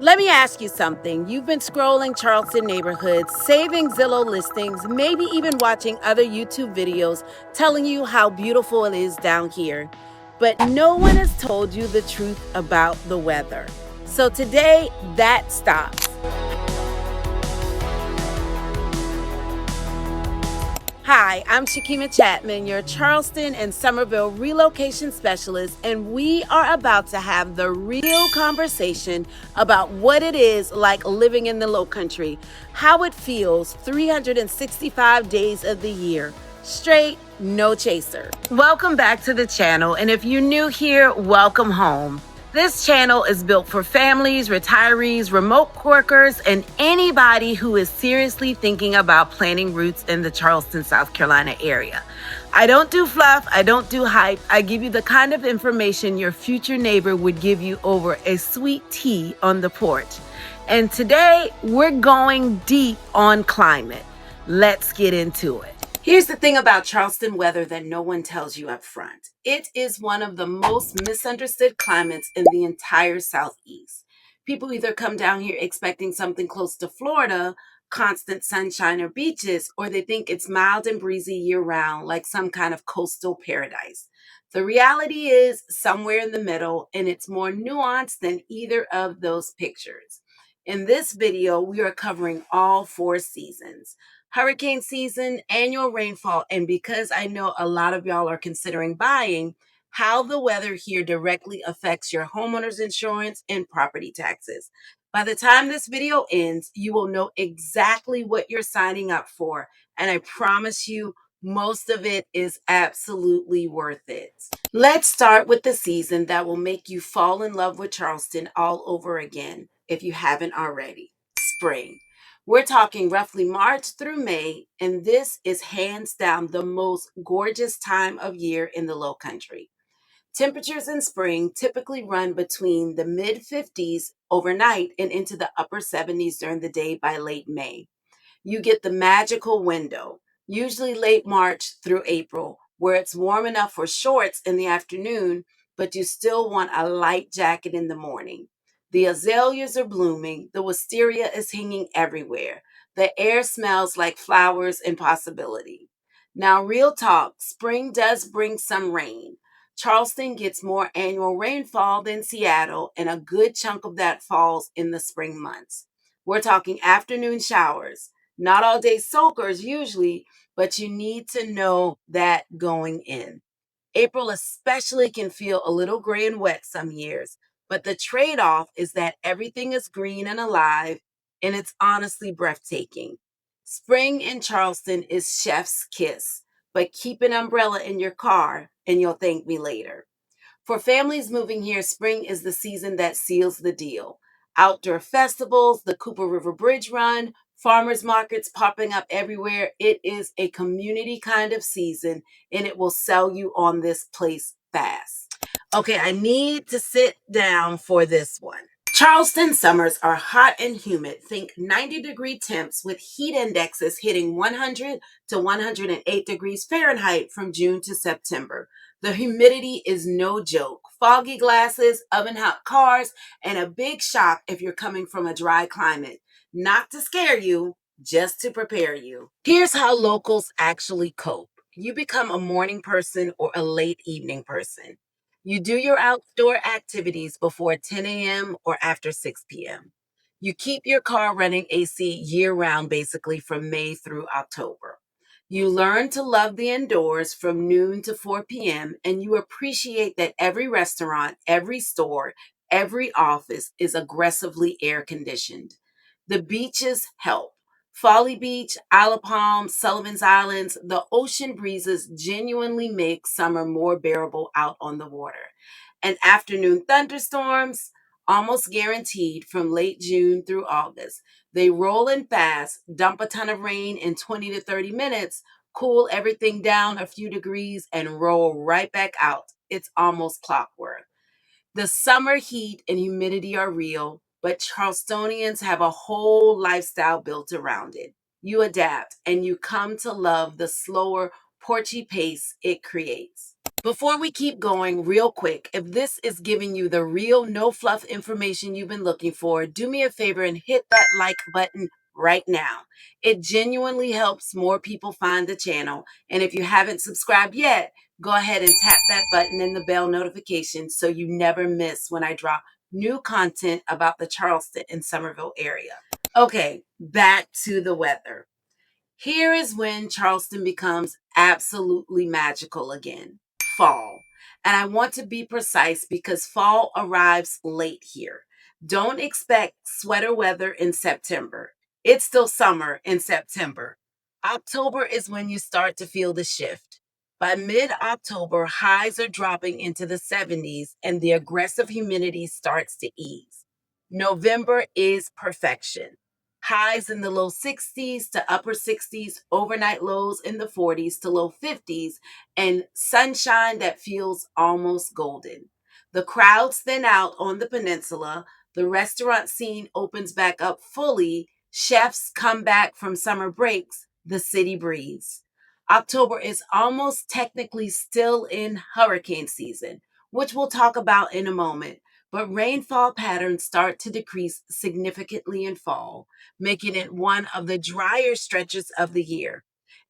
Let me ask you something. You've been scrolling Charleston neighborhoods, saving Zillow listings, maybe even watching other YouTube videos telling you how beautiful it is down here. But no one has told you the truth about the weather. So today, that stops. Hi, I'm Shakeima Chatman, your Charleston and Summerville relocation specialist, and we are about to have the real conversation about what it is like living in the Lowcountry, how it feels 365 days of the year. Straight, no chaser. Welcome back to the channel, and if you're new here, welcome home. This channel is built for families, retirees, remote workers, and anybody who is seriously thinking about planting roots in the Charleston, South Carolina area. I don't do fluff, I don't do hype. I give you the kind of information your future neighbor would give you over a sweet tea on the porch. And today, we're going deep on climate. Let's get into it. Here's the thing about Charleston weather that no one tells you up front. It is one of the most misunderstood climates in the entire Southeast. People either come down here expecting something close to Florida, constant sunshine or beaches, or they think it's mild and breezy year-round, like some kind of coastal paradise. The reality is somewhere in the middle, and it's more nuanced than either of those pictures. In this video, we are covering all four seasons: hurricane season, annual rainfall, and because I know a lot of y'all are considering buying, how the weather here directly affects your homeowner's insurance and property taxes. By the time this video ends, you will know exactly what you're signing up for, and I promise you, most of it is absolutely worth it. Let's start with the season that will make you fall in love with Charleston all over again, if you haven't already: spring. We're talking roughly March through May, and this is hands down the most gorgeous time of year in the Lowcountry. Temperatures in spring typically run between the mid-50s overnight and into the upper 70s during the day by late May. You get the magical window, usually late March through April, where it's warm enough for shorts in the afternoon, but you still want a light jacket in the morning. The azaleas are blooming, the wisteria is hanging everywhere. The air smells like flowers and possibility. Now, real talk, spring does bring some rain. Charleston gets more annual rainfall than Seattle, and a good chunk of that falls in the spring months. We're talking afternoon showers. Not all day soakers usually, but you need to know that going in. April especially can feel a little gray and wet some years, but the trade-off is that everything is green and alive, and it's honestly breathtaking. Spring in Charleston is chef's kiss, but keep an umbrella in your car and you'll thank me later. For families moving here, spring is the season that seals the deal. Outdoor festivals, the Cooper River Bridge Run, farmers markets popping up everywhere. It is a community kind of season, and it will sell you on this place fast. Okay, I need to sit down for this one. Charleston summers are hot and humid. Think 90-degree temps with heat indexes hitting 100 to 108 degrees Fahrenheit from June to September. The humidity is no joke. Foggy glasses, oven hot cars, and a big shock if you're coming from a dry climate. Not to scare you, just to prepare you. Here's how locals actually cope. You become a morning person or a late evening person. You do your outdoor activities before 10 a.m. or after 6 p.m. You keep your car running AC year-round, basically from May through October. You learn to love the indoors from noon to 4 p.m., and you appreciate that every restaurant, every store, every office is aggressively air-conditioned. The beaches help. Folly Beach, Isle of Palms, Sullivan's Islands, the ocean breezes genuinely make summer more bearable out on the water. And afternoon thunderstorms, almost guaranteed from late June through August. They roll in fast, dump a ton of rain in 20 to 30 minutes, cool everything down a few degrees, and roll right back out. It's almost clockwork. The summer heat and humidity are real, but Charlestonians have a whole lifestyle built around it. You adapt and you come to love the slower, porchy pace it creates. Before we keep going, real quick, if this is giving you the real no fluff information you've been looking for, do me a favor and hit that like button right now. It genuinely helps more people find the channel. And if you haven't subscribed yet, go ahead and tap that button and the bell notification so you never miss when I drop new content about the Charleston and Summerville area. Okay, back to the weather. Here is when Charleston becomes absolutely magical again. Fall. And I want to be precise because fall arrives late here. Don't expect sweater weather in September. It's still summer in September. October is when you start to feel the shift. By mid October, highs are dropping into the 70s and the aggressive humidity starts to ease. November is perfection. Highs in the low 60s to upper 60s, overnight lows in the 40s to low 50s, and sunshine that feels almost golden. The crowds thin out on the peninsula. The restaurant scene opens back up fully. Chefs come back from summer breaks. The city breathes. October is almost technically still in hurricane season, which we'll talk about in a moment. But rainfall patterns start to decrease significantly in fall, making it one of the drier stretches of the year.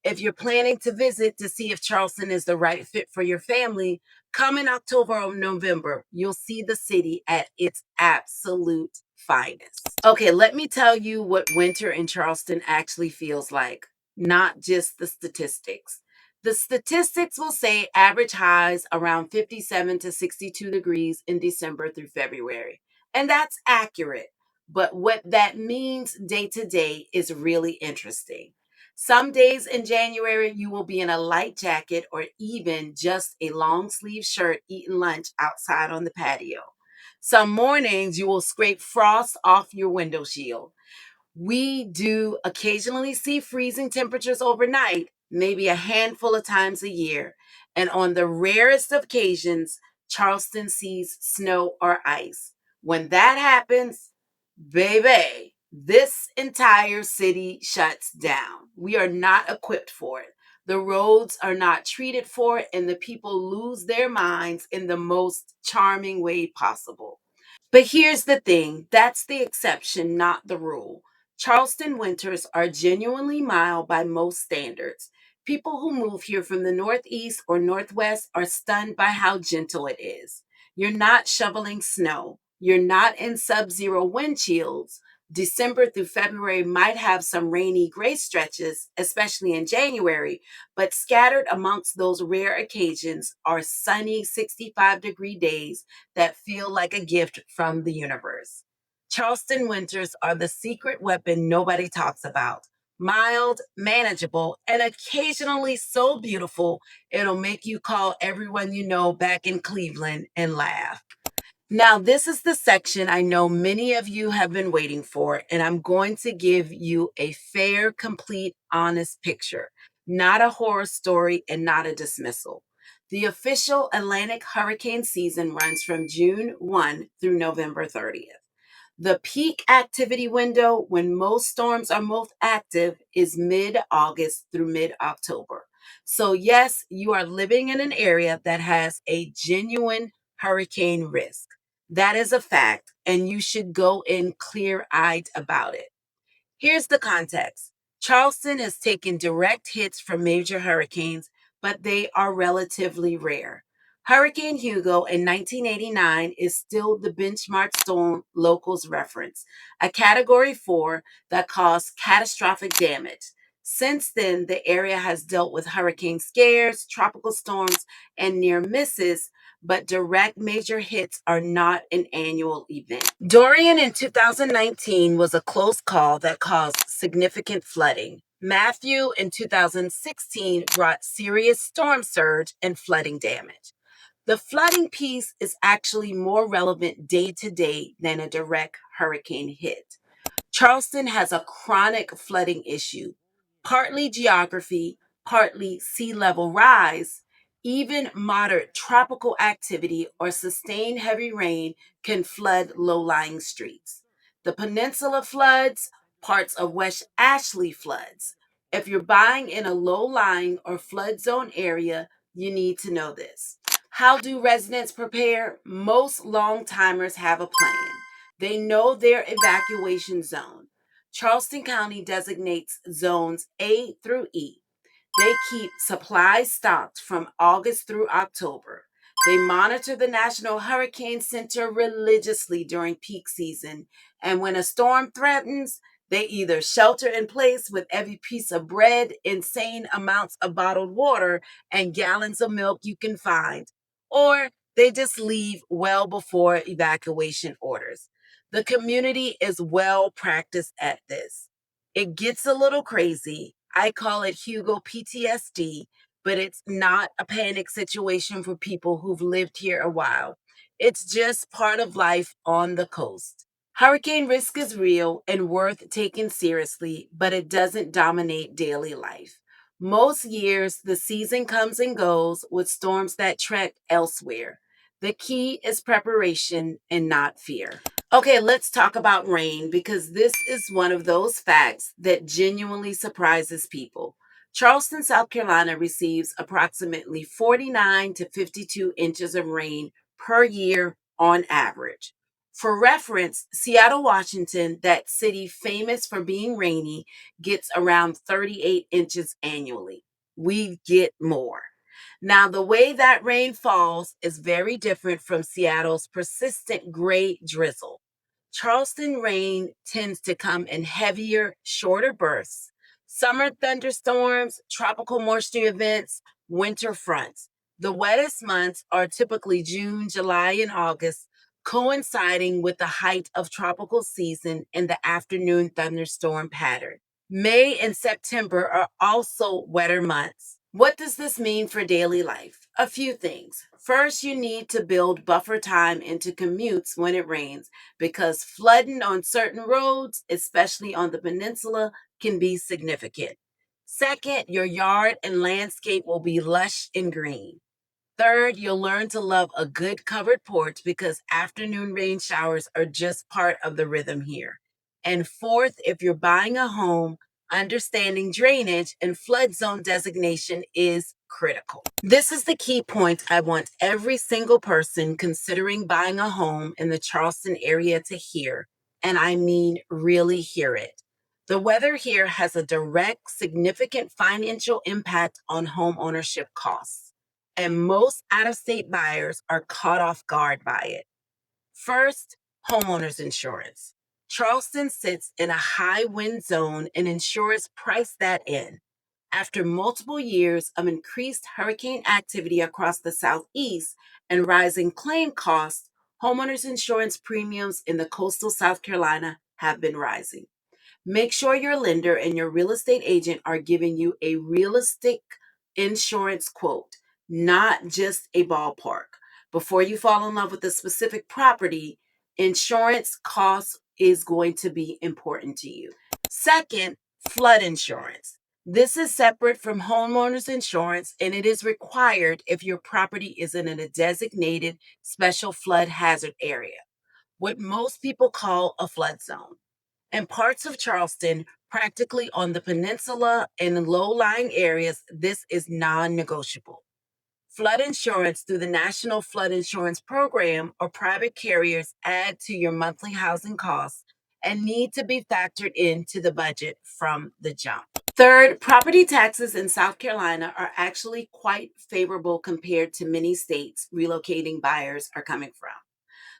If you're planning to visit to see if Charleston is the right fit for your family, come in October or November. You'll see the city at its absolute finest. Okay, let me tell you what winter in Charleston actually feels like, not just the statistics. The statistics will say average highs around 57 to 62 degrees in December through February. And that's accurate. But what that means day to day is really interesting. Some days in January, you will be in a light jacket or even just a long sleeve shirt eating lunch outside on the patio. Some mornings, you will scrape frost off your window shield. We do occasionally see freezing temperatures overnight, maybe a handful of times a year. And on the rarest of occasions, Charleston sees snow or ice. When that happens, baby, this entire city shuts down. We are not equipped for it. The roads are not treated for it, and the people lose their minds in the most charming way possible. But here's the thing, that's the exception, not the rule. Charleston winters are genuinely mild by most standards. People who move here from the Northeast or Northwest are stunned by how gentle it is. You're not shoveling snow. You're not in sub zero wind chills. December through February might have some rainy gray stretches, especially in January, but scattered amongst those rare occasions are sunny 65-degree days that feel like a gift from the universe. Charleston winters are the secret weapon nobody talks about. Mild, manageable, and occasionally so beautiful it'll make you call everyone you know back in Cleveland and laugh. Now, this is the section I know many of you have been waiting for, and I'm going to give you a fair, complete, honest picture, not a horror story and not a dismissal. The official Atlantic hurricane season runs from June 1 through November 30th. The peak activity window when most storms are most active is mid August through mid October. So, yes, you are living in an area that has a genuine hurricane risk. That is a fact, and you should go in clear eyed about it. Here's the context. Charleston has taken direct hits from major hurricanes, but they are relatively rare. Hurricane Hugo in 1989 is still the benchmark storm locals reference, a category 4 that caused catastrophic damage. Since then, the area has dealt with hurricane scares, tropical storms, and near misses, but direct major hits are not an annual event. Dorian in 2019 was a close call that caused significant flooding. Matthew in 2016 brought serious storm surge and flooding damage. The flooding piece is actually more relevant day to day than a direct hurricane hit. Charleston has a chronic flooding issue, partly geography, partly sea level rise. Even moderate tropical activity or sustained heavy rain can flood low lying streets. The peninsula floods, parts of West Ashley floods. If you're buying in a low-lying or flood zone area, you need to know this. How do residents prepare? Most long-timers have a plan. They know their evacuation zone. Charleston County designates zones A through E. They keep supplies stocked from August through October. They monitor the National Hurricane Center religiously during peak season. And when a storm threatens, they either shelter in place with every piece of bread, insane amounts of bottled water, and gallons of milk you can find, or they just leave well before evacuation orders. The community is well practiced at this. It gets a little crazy. I call it Hugo PTSD, but it's not a panic situation for people who've lived here a while. It's just part of life on the coast. Hurricane risk is real and worth taking seriously, but it doesn't dominate daily life. Most years, the season comes and goes with storms that trek elsewhere. The key is preparation and not fear. Okay, let's talk about rain because this is one of those facts that genuinely surprises people. Charleston, South Carolina receives approximately 49 to 52 inches of rain per year on average. For reference, Seattle, Washington, that city famous for being rainy, gets around 38 inches annually. We get more. Now, the way that rain falls is very different from Seattle's persistent gray drizzle. Charleston rain tends to come in heavier, shorter bursts. Summer thunderstorms, tropical moisture events, winter fronts. The wettest months are typically June, July, and August, coinciding with the height of tropical season and the afternoon thunderstorm pattern. May and September are also wetter months. What does this mean for daily life? A few things. First, you need to build buffer time into commutes when it rains because flooding on certain roads, especially on the peninsula, can be significant. Second, your yard and landscape will be lush and green. Third, you'll learn to love a good covered porch because afternoon rain showers are just part of the rhythm here. And fourth, if you're buying a home, understanding drainage and flood zone designation is critical. This is the key point I want every single person considering buying a home in the Charleston area to hear, and I mean really hear it. The weather here has a direct, significant financial impact on home ownership costs, and most out of state buyers are caught off guard by it. First, homeowners insurance. Charleston sits in a high wind zone and insurers price that in. After multiple years of increased hurricane activity across the southeast and rising claim costs, homeowners insurance premiums in the coastal South Carolina have been rising. Make sure your lender and your real estate agent are giving you a realistic insurance quote, not just a ballpark. Before you fall in love with a specific property, insurance cost is going to be important to you. Second, flood insurance. This is separate from homeowners insurance and it is required if your property is in a designated special flood hazard area, what most people call a flood zone. In parts of Charleston, practically on the peninsula and in low-lying areas, this is non-negotiable. Flood insurance through the National Flood Insurance Program or private carriers add to your monthly housing costs and need to be factored into the budget from the jump. Third, property taxes in South Carolina are actually quite favorable compared to many states relocating buyers are coming from.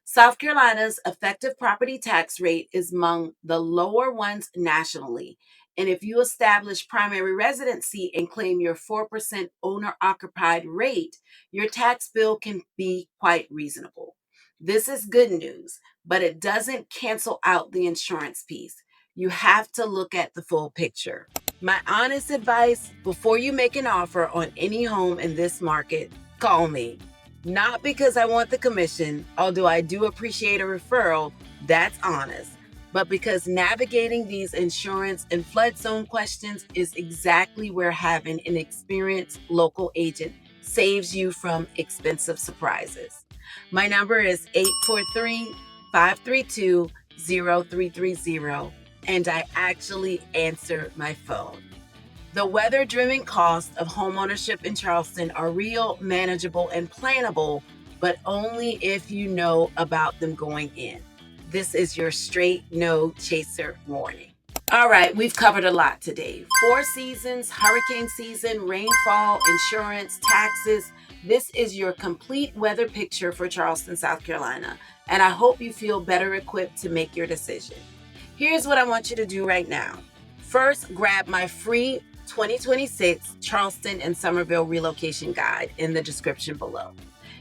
South Carolina's effective property tax rate is among the lower ones nationally. And if you establish primary residency and claim your 4% owner occupied rate, your tax bill can be quite reasonable. This is good news, but it doesn't cancel out the insurance piece. You have to look at the full picture. My honest advice before you make an offer on any home in this market, call me. Not because I want the commission, although I do appreciate a referral, that's honest, but because navigating these insurance and flood zone questions is exactly where having an experienced local agent saves you from expensive surprises. My number is 843-532-0330, and I actually answer my phone. The weather-driven costs of homeownership in Charleston are real, manageable, and plannable, but only if you know about them going in. This is your straight no chaser warning. All right, we've covered a lot today. 4 seasons, hurricane season, rainfall, insurance, taxes. This is your complete weather picture for Charleston, South Carolina, and I hope you feel better equipped to make your decision. Here's what I want you to do right now. First, grab my free 2026 Charleston and Summerville relocation guide in the description below.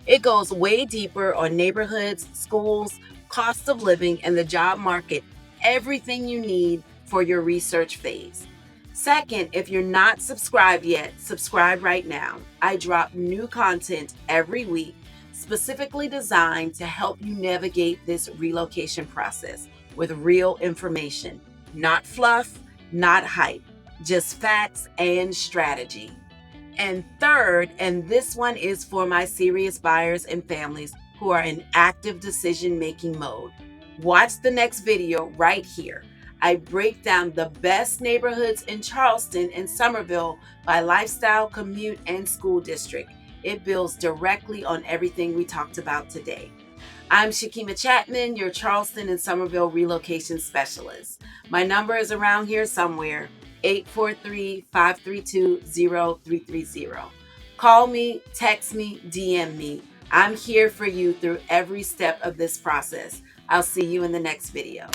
It goes way deeper on neighborhoods, schools, cost of living, and the job market, everything you need for your research phase. Second, if you're not subscribed yet, subscribe right now. I drop new content every week, specifically designed to help you navigate this relocation process with real information, not fluff, not hype, just facts and strategy. And third, and this one is for my serious buyers and families who are in active decision-making mode. Watch the next video right here. I break down the best neighborhoods in Charleston and Summerville by lifestyle, commute, and school district. It builds directly on everything we talked about today. I'm Shakeima Chatman, your Charleston and Summerville relocation specialist. My number is around here somewhere, 843-532-0330. Call me, text me, DM me. I'm here for you through every step of this process. I'll see you in the next video.